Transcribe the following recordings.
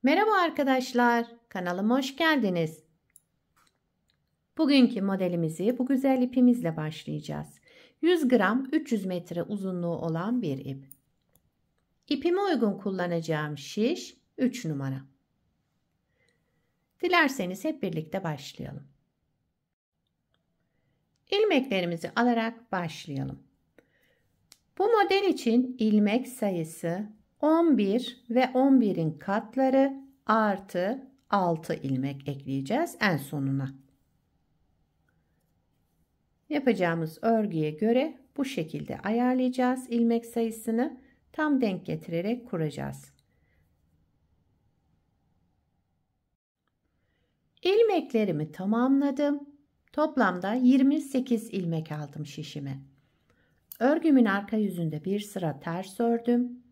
Merhaba arkadaşlar, kanalıma hoş geldiniz. Bugünkü modelimizi bu güzel ipimizle başlayacağız. 100 gram 300 metre uzunluğu olan bir ip. İpime uygun kullanacağım şiş 3 numara. Dilerseniz hep birlikte başlayalım. İlmeklerimizi alarak başlayalım. Bu model için ilmek sayısı 11 ve 11'in katları artı 6 ilmek ekleyeceğiz en sonuna. Yapacağımız örgüye göre bu şekilde ayarlayacağız. İlmek sayısını tam denk getirerek kuracağız. İlmeklerimi tamamladım. Toplamda 28 ilmek aldım şişime. Örgümün arka yüzünde bir sıra ters ördüm.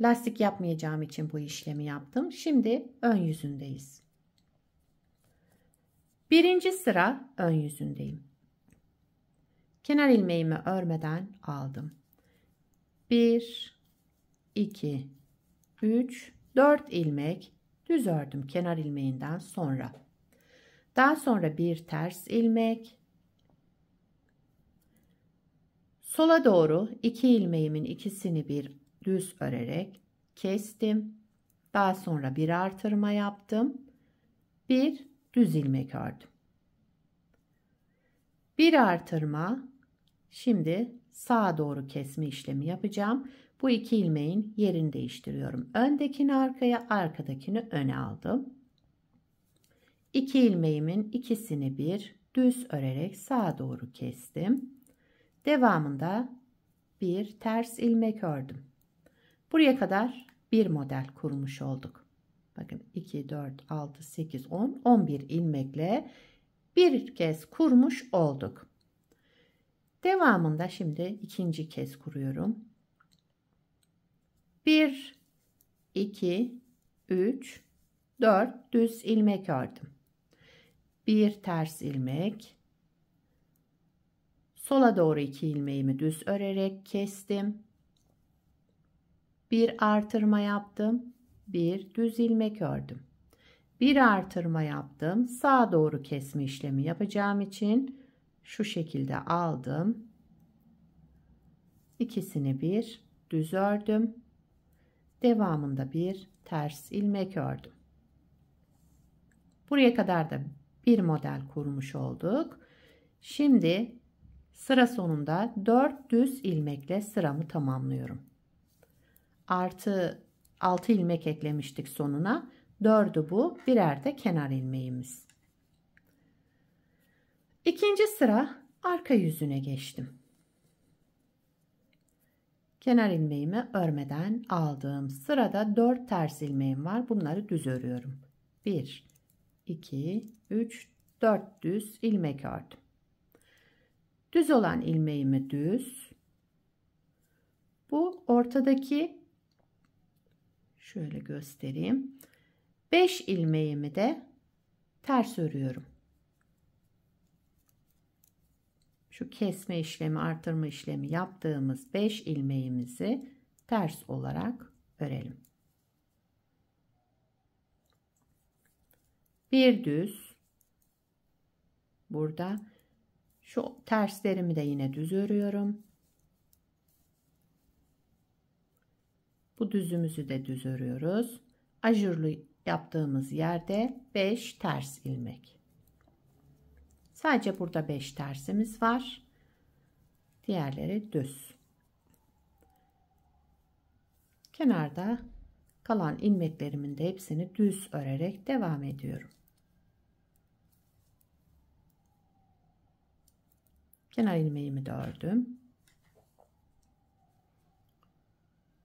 Lastik yapmayacağım için bu işlemi yaptım. Şimdi ön yüzündeyiz. Birinci sıra ön yüzündeyim. Kenar ilmeğimi örmeden aldım. 1, 2, 3, 4 ilmek düz ördüm kenar ilmeğinden sonra. Daha sonra bir ters ilmek. Sola doğru 2 ilmeğimin ikisini bir düz örerek kestim. Daha sonra bir artırma yaptım. Bir düz ilmek ördüm. Bir artırma. Şimdi sağa doğru kesme işlemi yapacağım. Bu iki ilmeğin yerini değiştiriyorum. Öndekini arkaya, arkadakini öne aldım. 2 ilmeğimin ikisini bir düz örerek sağa doğru kestim. Devamında bir ters ilmek ördüm. Buraya kadar bir model kurmuş olduk. Bakın 2, 4, 6, 8, 10, 11 ilmekle bir kez kurmuş olduk. Devamında şimdi ikinci kez kuruyorum. 1, 2, 3, 4 düz ilmek ördüm. Bir ters ilmek. Sola doğru 2 ilmeğimi düz örerek kestim. Bir artırma yaptım. Bir düz ilmek ördüm. Bir artırma yaptım. Sağa doğru kesme işlemi yapacağım için şu şekilde aldım. İkisini bir düz ördüm. Devamında bir ters ilmek ördüm. Buraya kadar da bir model kurmuş olduk. Şimdi sıra sonunda 4 düz ilmekle sıramı tamamlıyorum. Artı 6 ilmek eklemiştik sonuna. 4'ü bu, birer de kenar ilmeğimiz. İkinci sıra arka yüzüne geçtim. Kenar ilmeğimi örmeden aldığım sırada 4 ters ilmeğim var. Bunları düz örüyorum. 1, 2, 3, 4 düz ilmek ördüm. Düz olan ilmeğimi düz. Bu ortadaki şöyle göstereyim. 5 ilmeğimi de ters örüyorum. Şu kesme işlemi, artırma işlemi yaptığımız 5 ilmeğimizi ters olarak örelim. Bir düz. Burada şu terslerimi de yine düz örüyorum. Bu düzümüzü de düz örüyoruz. Ajurlu yaptığımız yerde 5 ters ilmek. Sadece burada 5 tersimiz var. Diğerleri düz. Kenarda kalan ilmeklerimin de hepsini düz örerek devam ediyorum. Kenar ilmeğimi de ördüm.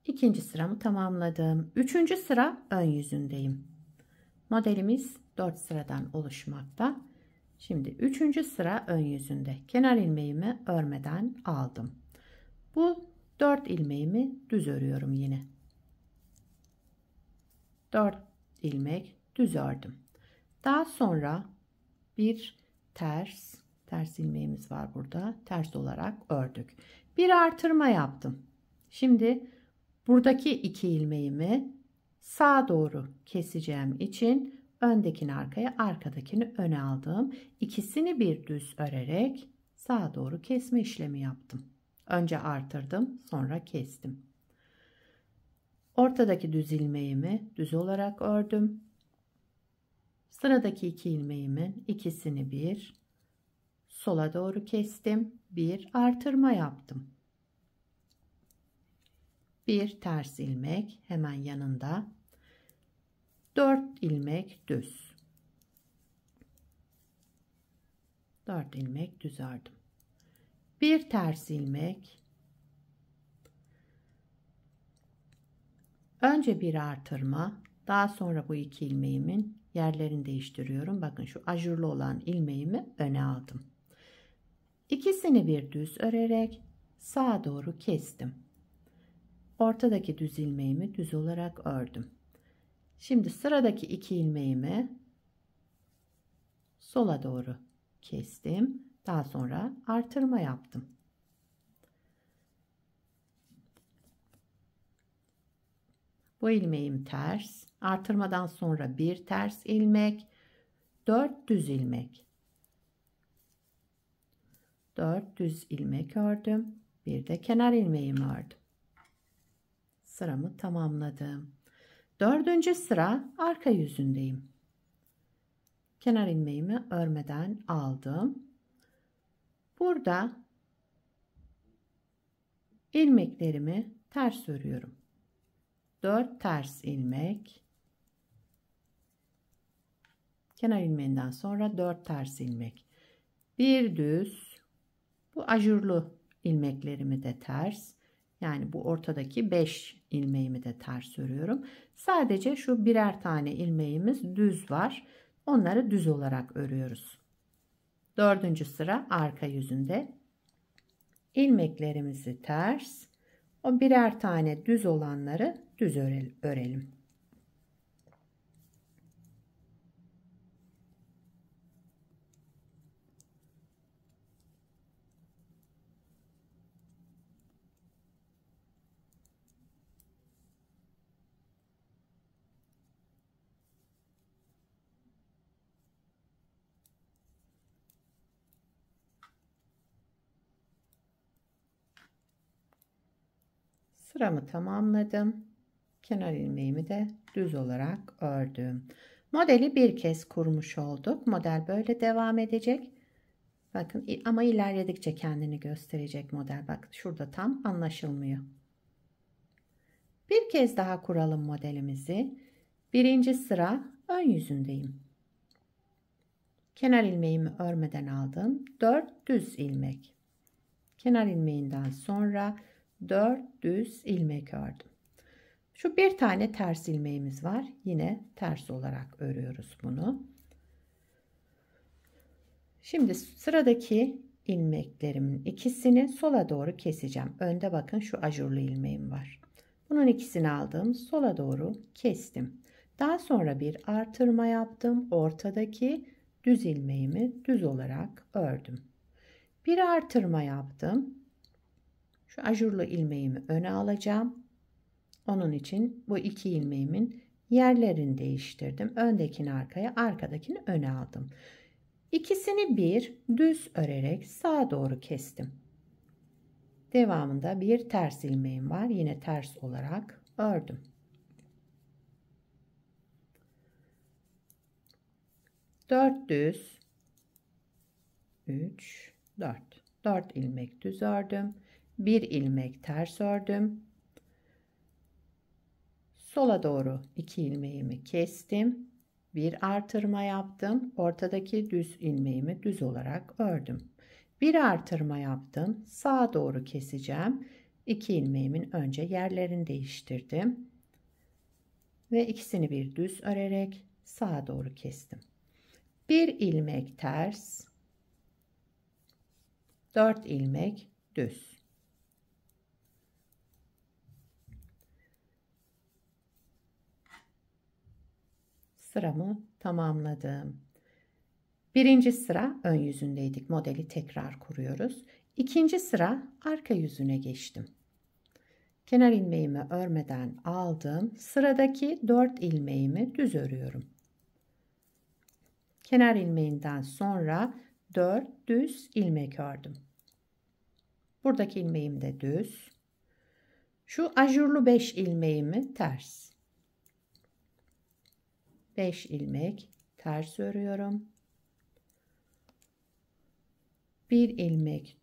İkinci sıramı tamamladım. Üçüncü sıra ön yüzündeyim. Modelimiz 4 sıradan oluşmakta. Şimdi üçüncü sıra ön yüzünde. Kenar ilmeğimi örmeden aldım. Bu 4 ilmeğimi düz örüyorum yine. 4 ilmek düz ördüm. Daha sonra bir ters ilmeğimiz var burada. Ters olarak ördük. Bir artırma yaptım. Şimdi buradaki 2 ilmeğimi sağa doğru keseceğim için öndekini arkaya, arkadakini öne aldım. İkisini bir düz örerek sağa doğru kesme işlemi yaptım. Önce artırdım, sonra kestim. Ortadaki düz ilmeğimi düz olarak ördüm. Sıradaki 2 ilmeğimin ikisini bir sola doğru kestim. Bir artırma yaptım. Bir ters ilmek hemen yanında. 4 ilmek düz. 4 ilmek düz ördüm. Bir ters ilmek. Önce bir artırma, daha sonra bu 2 ilmeğimin yerlerini değiştiriyorum. Bakın şu ajurlu olan ilmeğimi öne aldım. İkisini bir düz örerek sağa doğru kestim. Ortadaki düz ilmeğimi düz olarak ördüm. Şimdi sıradaki 2 ilmeğimi sola doğru kestim. Daha sonra artırma yaptım. Bu ilmeğim ters. Artırmadan sonra bir ters ilmek, 4 düz ilmek. 4 düz ilmek ördüm. Bir de kenar ilmeğimi ördüm. Sıramı tamamladım. 4. sıra arka yüzündeyim. Kenar ilmeğimi örmeden aldım. Burada ilmeklerimi ters örüyorum. 4 ters ilmek. Kenar ilmeğinden sonra 4 ters ilmek. Bir düz. Bu ajurlu ilmeklerimi de ters. Yani bu ortadaki 5 ilmeğimi de ters örüyorum. Sadece şu birer tane ilmeğimiz düz var. Onları düz olarak örüyoruz. 4. sıra arka yüzünde. İlmeklerimizi ters. O birer tane düz olanları düz örelim. Sıramı tamamladım. Kenar ilmeğimi de düz olarak ördüm. Modeli bir kez kurmuş olduk. Model böyle devam edecek. Bakın ama ilerledikçe kendini gösterecek model. Bak şurada tam anlaşılmıyor. Bir kez daha kuralım modelimizi. 1. sıra ön yüzündeyim. Kenar ilmeğimi örmeden aldım. 4 düz ilmek. Kenar ilmeğinden sonra 4 düz ilmek ördüm. Şu bir tane ters ilmeğimiz var. Yine ters olarak örüyoruz bunu. Şimdi sıradaki ilmeklerimin ikisini sola doğru keseceğim. Önde bakın şu ajurlu ilmeğim var. Bunun ikisini aldım. Sola doğru kestim. Daha sonra bir artırma yaptım. Ortadaki düz ilmeğimi düz olarak ördüm. Bir artırma yaptım. Şu ajurlu ilmeğimi öne alacağım. Onun için bu 2 ilmeğimin yerlerini değiştirdim. Öndekini arkaya, arkadakini öne aldım. İkisini bir düz örerek sağa doğru kestim. Devamında bir ters ilmeğim var. Yine ters olarak ördüm. Dört düz, 3, 4. 4 ilmek düz ördüm. Bir ilmek ters ördüm. Sola doğru 2 ilmeğimi kestim. Bir artırma yaptım. Ortadaki düz ilmeğimi düz olarak ördüm. Bir artırma yaptım. Sağa doğru keseceğim. 2 ilmeğimin önce yerlerini değiştirdim. Ve ikisini bir düz örerek sağa doğru kestim. Bir ilmek ters. 4 ilmek düz. Sıramı tamamladım. 1. sıra ön yüzündeydik. Modeli tekrar kuruyoruz. 2. sıra arka yüzüne geçtim. Kenar ilmeğimi örmeden aldım. Sıradaki 4 ilmeğimi düz örüyorum. Kenar ilmeğinden sonra 4 düz ilmek ördüm. Buradaki ilmeğim de düz. Şu ajurlu 5 ilmeğimi ters. 5 ilmek ters örüyorum. 1 ilmek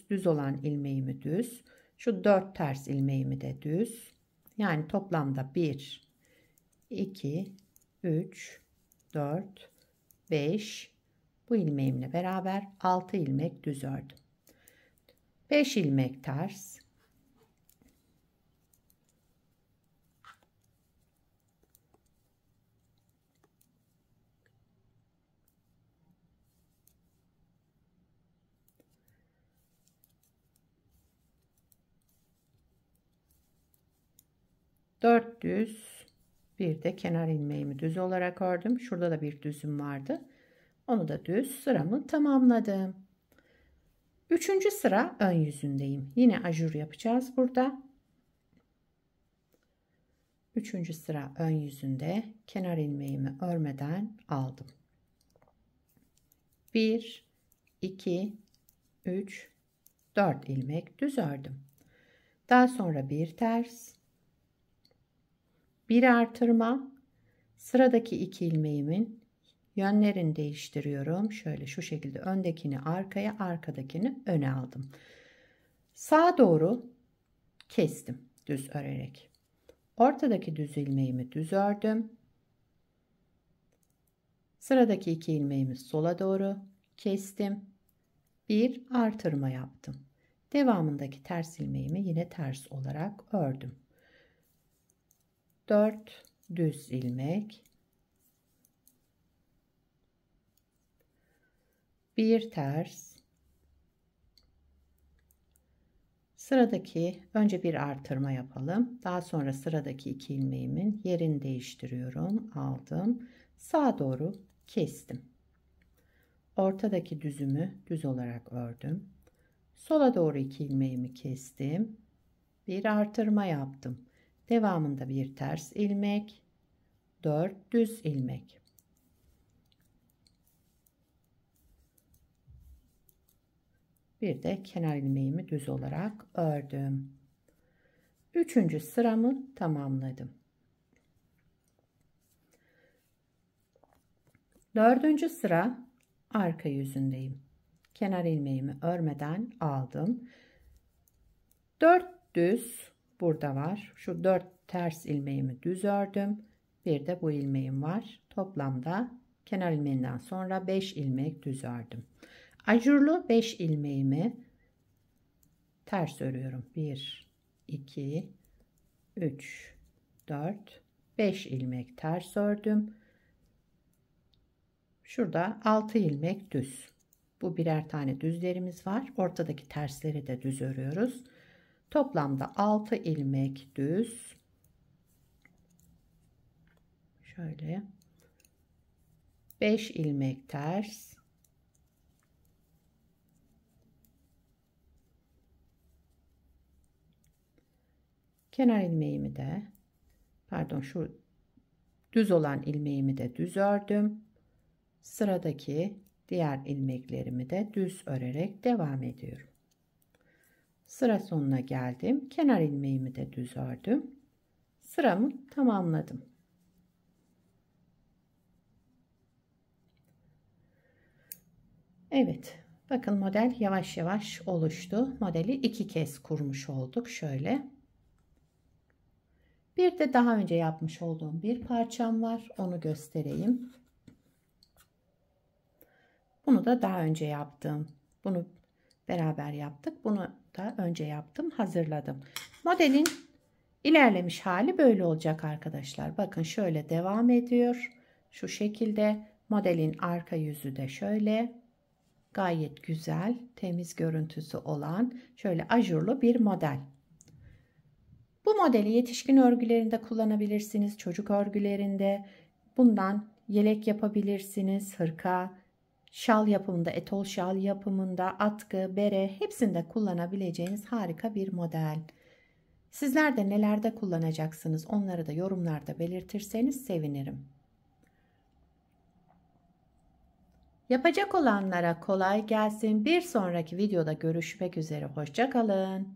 düz olan ilmeğimi düz. Şu 4 ters ilmeğimi de düz. Yani toplamda 1, 2, 3, 4, 5. Bu ilmeğimle beraber 6 ilmek düz ördüm. 5 ilmek ters. Dört düz, bir de kenar ilmeğimi düz olarak ördüm. Şurada da bir düzüm vardı. Onu da düz sıramı tamamladım. Üçüncü sıra ön yüzündeyim. Yine ajur yapacağız burada. Üçüncü sıra ön yüzünde kenar ilmeğimi örmeden aldım. 1, 2, 3, 4 ilmek düz ördüm. Daha sonra bir ters, bir artırma, sıradaki 2 ilmeğimin yönlerini değiştiriyorum. Şöyle şu şekilde öndekini arkaya, arkadakini öne aldım. Sağa doğru kestim düz örerek. Ortadaki düz ilmeğimi düz ördüm. Sıradaki 2 ilmeğimi sola doğru kestim. Bir artırma yaptım. Devamındaki ters ilmeğimi yine ters olarak ördüm. 4 düz ilmek, bir ters, sıradaki önce bir artırma yapalım. Daha sonra sıradaki 2 ilmeğimin yerini değiştiriyorum. Aldım. Sağa doğru kestim. Ortadaki düzümü düz olarak ördüm. Sola doğru 2 ilmeğimi kestim. Bir artırma yaptım. Devamında bir ters ilmek, 4 düz ilmek. Bir de kenar ilmeğimi düz olarak ördüm. Üçüncü sıramı tamamladım. Dördüncü sıra arka yüzündeyim. Kenar ilmeğimi örmeden aldım. 4 düz burada var. Şu 4 ters ilmeğimi düz ördüm. Bir de bu ilmeğim var. Toplamda kenar ilmeğinden sonra 5 ilmek düz ördüm. Ajurlu 5 ilmeğimi ters örüyorum. 1, 2, 3, 4, 5 ilmek ters ördüm. Şurada 6 ilmek düz. Bu birer tane düzlerimiz var. Ortadaki tersleri de düz örüyoruz. Toplamda 6 ilmek düz. Şöyle 5 ilmek ters. Kenar ilmeğimi de şu düz olan ilmeğimi de düz ördüm. Sıradaki diğer ilmeklerimi de düz örerek devam ediyorum. Sıra sonuna geldim. Kenar ilmeğimi de düz ördüm. Sıramı tamamladım. Evet. Bakın model yavaş yavaş oluştu. Modeli 2 kez kurmuş olduk. Şöyle. Bir de daha önce yapmış olduğum bir parçam var. Onu göstereyim. Bunu da daha önce yaptım. Bunu beraber yaptık. Bunu da önce yaptım, hazırladım. Modelin ilerlemiş hali böyle olacak arkadaşlar. Bakın şöyle devam ediyor. Şu şekilde modelin arka yüzü de şöyle. Gayet güzel, temiz görüntüsü olan şöyle ajurlu bir model. Bu modeli yetişkin örgülerinde kullanabilirsiniz. Çocuk örgülerinde bundan yelek yapabilirsiniz. Hırka, şal yapımında, etol şal yapımında, atkı, bere hepsinde kullanabileceğiniz harika bir model. Sizler de nelerde kullanacaksınız onları da yorumlarda belirtirseniz sevinirim. Yapacak olanlara kolay gelsin. Bir sonraki videoda görüşmek üzere. Hoşça kalın.